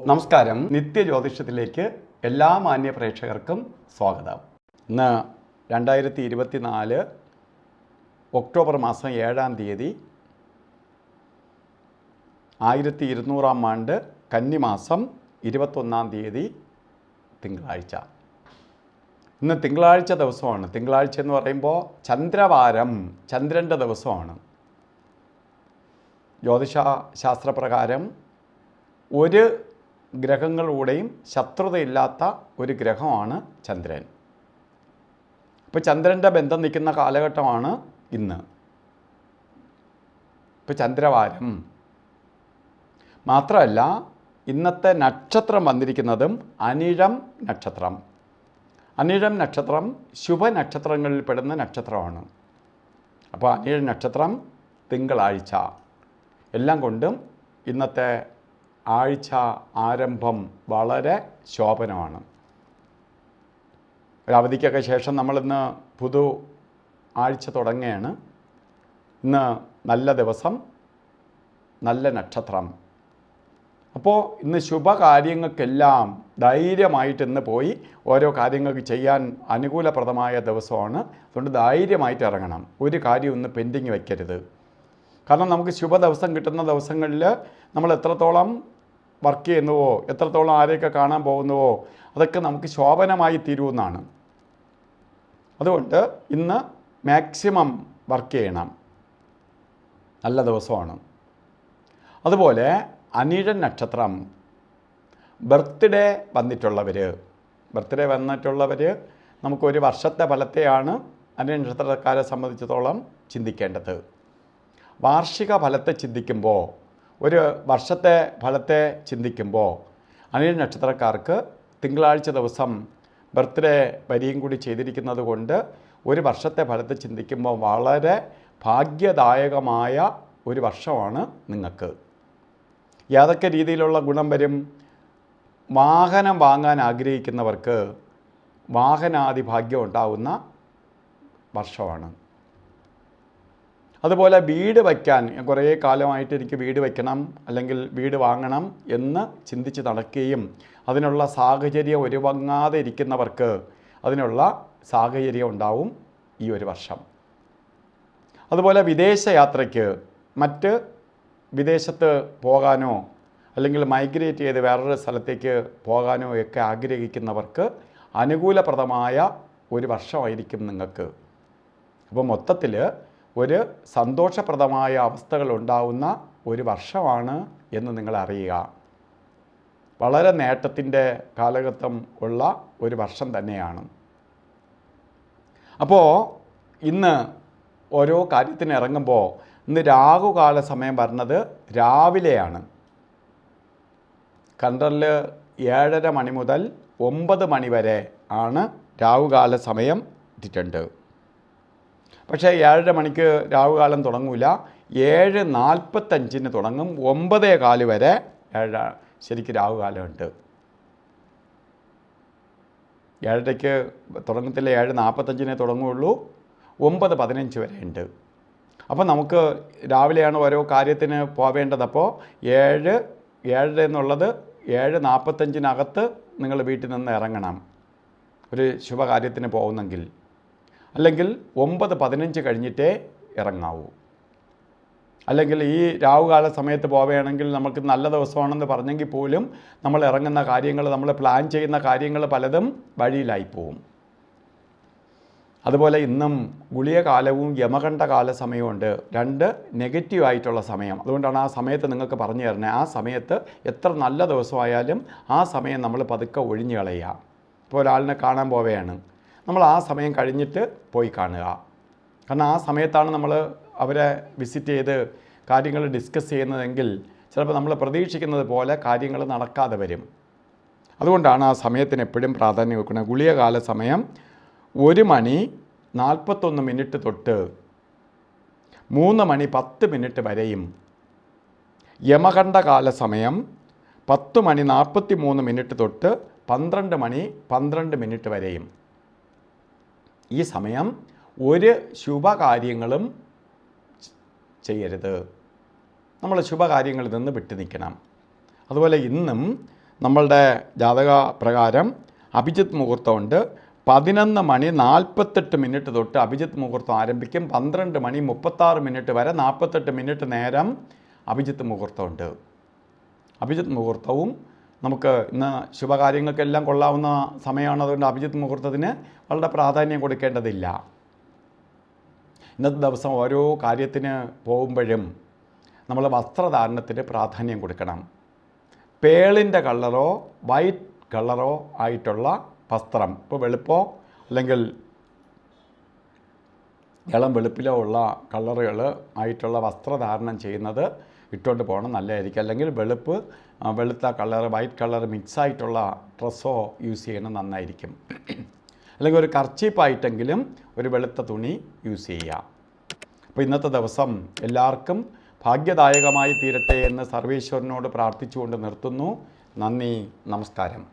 നമസ്കാരം. നിത്യജ്യോതിഷത്തിലേക്ക് എല്ലാ മാന്യ പ്രേക്ഷകർക്കും സ്വാഗതം. ഇന്ന് 2024 ഒക്ടോബർ മാസം 7-ാം തീയതി 1200-ാം ആണ്ട് കന്നിമാസം 21-ാം തീയതി തിങ്കളാഴ്ച. ഇന്ന് തിങ്കളാഴ്ച ദിവസമാണ്. തിങ്കളാഴ്ച എന്ന് പറയുമ്പോൾ ചന്ദ്രവാരം, ചന്ദ്രൻ്റെ ദിവസമാണ്. ജ്യോതിഷശാസ്ത്രപ്രകാരം ഒരു ഗ്രഹങ്ങളുടെയും ശത്രുതയില്ലാത്ത ഒരു ഗ്രഹമാണ് ചന്ദ്രൻ. ഇപ്പോൾ ചന്ദ്രൻ്റെ ബന്ധം നിൽക്കുന്ന കാലഘട്ടമാണ് ഇന്ന്. ഇപ്പോൾ ചന്ദ്രവാരം മാത്രമല്ല, ഇന്നത്തെ നക്ഷത്രം വന്നിരിക്കുന്നതും അനിഴം നക്ഷത്രം. അനിഴം നക്ഷത്രം ശുഭനക്ഷത്രങ്ങളിൽ പെടുന്ന നക്ഷത്രമാണ്. അപ്പോൾ അനിഴം നക്ഷത്രം തിങ്കളാഴ്ച എല്ലാം കൊണ്ടും ഇന്നത്തെ ആഴ്ച ആരംഭം വളരെ ശോഭനമാണ്. ഒരു അവധിക്കൊക്കെ ശേഷം നമ്മളിന്ന് പുതു ആഴ്ച തുടങ്ങുകയാണ്. ഇന്ന് നല്ല ദിവസം, നല്ല നക്ഷത്രം. അപ്പോൾ ഇന്ന് ശുഭകാര്യങ്ങൾക്കെല്ലാം ധൈര്യമായിട്ട് ഇന്ന് പോയി ഓരോ കാര്യങ്ങൾക്ക് ചെയ്യാൻ അനുകൂലപ്രദമായ ദിവസമാണ്. അതുകൊണ്ട് ധൈര്യമായിട്ട് ഇറങ്ങണം. ഒരു കാര്യം ഇന്ന് പെൻഡിങ് വയ്ക്കരുത്. കാരണം നമുക്ക് ശുഭദിവസം കിട്ടുന്ന ദിവസങ്ങളിൽ നമ്മൾ എത്രത്തോളം വർക്ക് ചെയ്യുന്നുവോ, എത്രത്തോളം ആരെയൊക്കെ കാണാൻ പോകുന്നുവോ, അതൊക്കെ നമുക്ക് ശോഭനമായി തീരുമെന്നാണ്. അതുകൊണ്ട് ഇന്ന് മാക്സിമം വർക്ക് ചെയ്യണം. നല്ല ദിവസമാണ്. അതുപോലെ അനിഴൻ നക്ഷത്രം ബർത്ത്ഡേ വന്നിട്ടുള്ളവർ നമുക്കൊരു വർഷത്തെ ഫലത്തെയാണ് അനിഴൻ നക്ഷത്രക്കാരെ സംബന്ധിച്ചിടത്തോളം ചിന്തിക്കേണ്ടത്. വാർഷിക ഫലത്തെ ചിന്തിക്കുമ്പോൾ, ഒരു വർഷത്തെ ഫലത്തെ ചിന്തിക്കുമ്പോൾ അനിഴൻ നക്ഷത്രക്കാർക്ക് തിങ്കളാഴ്ച ദിവസം ബർത്ത്ഡേ വരിയും കൂടി ചെയ്തിരിക്കുന്നത് കൊണ്ട് ഒരു വർഷത്തെ ഫലത്തെ ചിന്തിക്കുമ്പോൾ വളരെ ഭാഗ്യദായകമായ ഒരു വർഷമാണ് നിങ്ങൾക്ക്. ഏതൊക്കെ രീതിയിലുള്ള ഗുണം വരും? വാഹനം വാങ്ങാൻ ആഗ്രഹിക്കുന്നവർക്ക് വാഹനാദിഭാഗ്യം ഉണ്ടാകുന്ന വർഷമാണ്. അതുപോലെ വീട് വയ്ക്കാൻ, കുറേ കാലമായിട്ട് എനിക്ക് വീട് വയ്ക്കണം അല്ലെങ്കിൽ വീട് വാങ്ങണം എന്ന് ചിന്തിച്ച് നടക്കുകയും അതിനുള്ള സാഹചര്യം ഒരുവങ്ങാതെ ഇരിക്കുന്നവർക്ക് അതിനുള്ള സാഹചര്യം ഉണ്ടാവും ഈ ഒരു വർഷം. അതുപോലെ വിദേശയാത്രയ്ക്ക്, മറ്റ് വിദേശത്ത് പോകാനോ അല്ലെങ്കിൽ മൈഗ്രേറ്റ് ചെയ്ത് വേറൊരു സ്ഥലത്തേക്ക് പോകാനോ ഒക്കെ ആഗ്രഹിക്കുന്നവർക്ക് അനുകൂലപ്രദമായ ഒരു വർഷമായിരിക്കും നിങ്ങൾക്ക്. അപ്പോൾ മൊത്തത്തിൽ ഒരു സന്തോഷപ്രദമായ അവസ്ഥകൾ ഉണ്ടാവുന്ന ഒരു വർഷമാണ് എന്ന് നിങ്ങൾ അറിയുക. വളരെ നേട്ടത്തിൻ്റെ കാലഘട്ടം ഉള്ള ഒരു വർഷം തന്നെയാണ്. അപ്പോൾ ഇന്ന് ഓരോ കാര്യത്തിന് ഇറങ്ങുമ്പോൾ ഇന്ന് രാഹുകാല സമയം വരുന്നത് രാവിലെയാണ്. കണ്ടറിൽ 7:30 മണി മുതൽ 9 മണി വരെ ആണ് രാഹുകാല സമയം ഇട്ടിട്ടുണ്ട്. പക്ഷേ 7:30 മണിക്ക് രാഹുകാലം തുടങ്ങില്ല. 7:45 തുടങ്ങും. 9:15 വരെ ശരിക്കും രാഹുകാലമുണ്ട്. 7:30 തുടങ്ങത്തില്ല, 7:45 തുടങ്ങുകയുള്ളൂ. 9:15 വരെ ഉണ്ട്. അപ്പോൾ നമുക്ക് രാവിലെയാണ് ഓരോ കാര്യത്തിന് പോവേണ്ടത്. അപ്പോൾ 7:00 എന്നുള്ളത് 7:45 നിങ്ങൾ വീട്ടിൽ നിന്ന് ഇറങ്ങണം ഒരു ശുഭകാര്യത്തിന് പോകുന്നെങ്കിൽ. അല്ലെങ്കിൽ 9:15 കഴിഞ്ഞിട്ടേ ഇറങ്ങാവൂ. അല്ലെങ്കിൽ ഈ രാഹുകാല സമയത്ത് പോവുകയാണെങ്കിൽ നമുക്ക് നല്ല ദിവസമാണെന്ന് പറഞ്ഞെങ്കിൽ പോലും നമ്മൾ ഇറങ്ങുന്ന കാര്യങ്ങൾ, നമ്മൾ പ്ലാൻ ചെയ്യുന്ന കാര്യങ്ങൾ പലതും വഴിയിലായി പോവും. അതുപോലെ ഇന്നും ഗുളികകാലവും യമകണ്ഠകാല സമയമുണ്ട്. രണ്ട് നെഗറ്റീവായിട്ടുള്ള സമയം. അതുകൊണ്ടാണ് ആ സമയത്ത് നിങ്ങൾക്ക് പറഞ്ഞു തരണേ. ആ സമയത്ത് എത്ര നല്ല ദിവസമായാലും ആ സമയം നമ്മൾ പതുക്കെ ഒഴിഞ്ഞു കളയുക. ഇപ്പോൾ ഒരാളിനെ കാണാൻ പോവുകയാണ്, നമ്മൾ ആ സമയം കഴിഞ്ഞിട്ട് പോയി കാണുക. കാരണം ആ സമയത്താണ് നമ്മൾ അവരെ വിസിറ്റ് ചെയ്ത് കാര്യങ്ങൾ ഡിസ്കസ് ചെയ്യുന്നതെങ്കിൽ ചിലപ്പോൾ നമ്മൾ പ്രതീക്ഷിക്കുന്നത് പോലെ കാര്യങ്ങൾ നടക്കാതെ വരും. അതുകൊണ്ടാണ് ആ സമയത്തിന് എപ്പോഴും പ്രാധാന്യം കൊടുക്കുന്നത്. ഗുളികകാല സമയം 1:41 തൊട്ട് 3:10 വരെയും, യമകണ്ഠകാല സമയം 10:43 തൊട്ട് 12:12 വരെയും. ഈ സമയം ഒരു ശുഭകാര്യങ്ങളും ചെയ്യരുത്. നമ്മൾ ശുഭകാര്യങ്ങളിൽ നിന്ന് വിട്ടു നിൽക്കണം. അതുപോലെ ഇന്നും നമ്മളുടെ ജാതക പ്രകാരം അഭിജിത്ത് മുഹൂർത്തമുണ്ട്. 11:48 തൊട്ട് അഭിജിത്ത് മുഹൂർത്തം ആരംഭിക്കും. 12:36 വരെ 48 നേരം അഭിജിത്ത് മുഹൂർത്തമുണ്ട്. അഭിജിത്ത് മുഹൂർത്തവും നമുക്ക് ഇന്ന് ശുഭകാര്യങ്ങൾക്കെല്ലാം കൊള്ളാവുന്ന സമയമാണ്. അതുകൊണ്ട് അഭിജിത്ത് മുഹൂർത്തത്തിന് വളരെ പ്രാധാന്യം കൊടുക്കേണ്ടതില്ല. ഇന്നത്തെ ദിവസം ഓരോ കാര്യത്തിന് പോകുമ്പോഴും നമ്മൾ വസ്ത്രധാരണത്തിന് പ്രാധാന്യം കൊടുക്കണം. പേളിൻ്റെ കളറോ വൈറ്റ് കളറോ ആയിട്ടുള്ള വസ്ത്രം, ഇപ്പോൾ വെളുപ്പോ അല്ലെങ്കിൽ ഇളം വെളുപ്പിലോ ഉള്ള കളറുകൾ ആയിട്ടുള്ള വസ്ത്രധാരണം ചെയ്യുന്നത് ഇട്ടുകൊണ്ട് പോകണം, നല്ലതായിരിക്കും. അല്ലെങ്കിൽ വെളുത്ത കളർ വൈറ്റ് കളർ മിക്സായിട്ടുള്ള ഡ്രസ്സോ യൂസ് ചെയ്യണം, നന്നായിരിക്കും. അല്ലെങ്കിൽ ഒരു കർച്ചീപ്പായിട്ടെങ്കിലും ഒരു വെളുത്ത തുണി യൂസ് ചെയ്യുക. അപ്പോൾ ഇന്നത്തെ ദിവസം എല്ലാവർക്കും ഭാഗ്യദായകമായി തീരട്ടെ എന്ന് സർവേശ്വരനോട് പ്രാർത്ഥിച്ചുകൊണ്ട് നിർത്തുന്നു. നന്ദി, നമസ്കാരം.